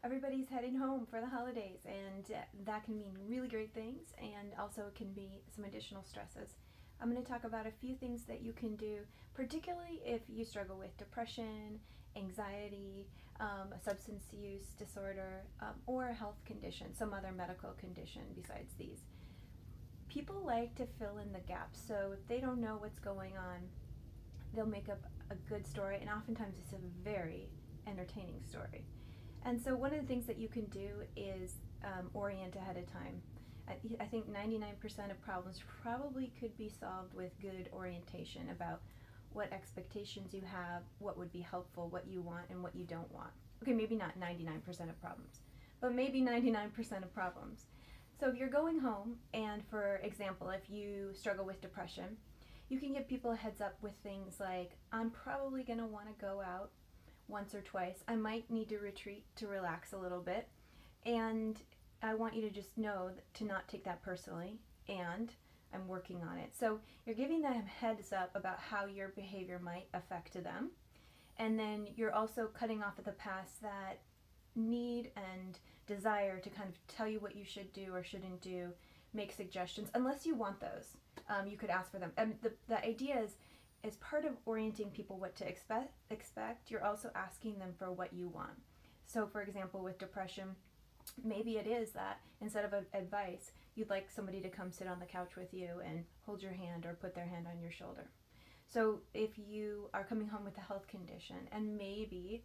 everybody's heading home for the holidays, and that can mean really great things, and also it can be some additional stresses. I'm going to talk about a few things that you can do, particularly if you struggle with depression, anxiety, a substance use disorder, or a health condition, some other medical condition besides these. People like to fill in the gaps, so if they don't know what's going on, they'll make up a good story, and oftentimes it's a very entertaining story. And so one of the things that you can do is orient ahead of time. I think 99% of problems probably could be solved with good orientation about what expectations you have, what would be helpful, what you want, and what you don't want. Okay, maybe not 99% of problems, but maybe 99% of problems. So if you're going home, and for example, if you struggle with depression, you can give people a heads up with things like, I'm probably going to want to go out once or twice. I might need to retreat to relax a little bit. And I want you to just know to not take that personally. And I'm working on it. So you're giving them heads up about how your behavior might affect them. And then you're also cutting off at the paths that need and desire to kind of tell you what you should do or shouldn't do, make suggestions, unless you want those. You could ask for them. And the idea is, as part of orienting people what to expect, you're also asking them for what you want. So for example, with depression, maybe it is that instead of advice, you'd like somebody to come sit on the couch with you and hold your hand or put their hand on your shoulder. So if you are coming home with a health condition, and maybe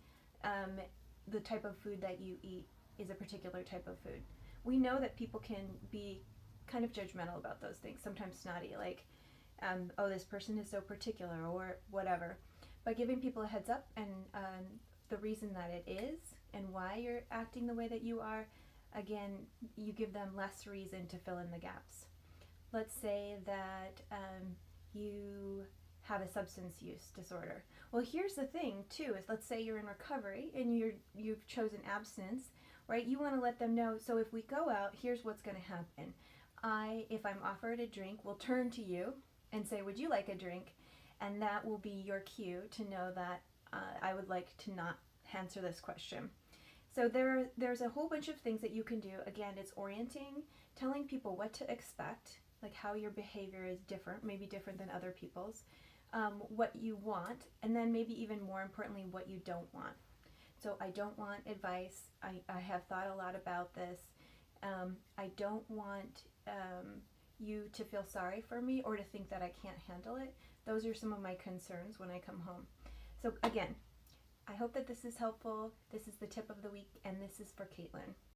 the type of food that you eat is a particular type of food, we know that people can be kind of judgmental about those things, sometimes snotty, like, oh, this person is so particular or whatever. But giving people a heads up and the reason that it is and why you're acting the way that you are, again, you give them less reason to fill in the gaps. Let's say that you have a substance use disorder. Well, here's the thing too, is let's say you're in recovery and you've chosen abstinence, right? You want to let them know, so if we go out, here's what's going to happen. If I'm offered a drink, will turn to you and say, would you like a drink? And that will be your cue to know that I would like to not answer this question. So there's a whole bunch of things that you can do. Again, it's orienting, telling people what to expect, like how your behavior is different, maybe different than other people's, what you want, and then maybe even more importantly, what you don't want. So I don't want advice. I have thought a lot about this. I don't want you to feel sorry for me or to think that I can't handle it. Those are some of my concerns when I come home. So again, I hope that this is helpful. This is the tip of the week, and this is for Caitlin.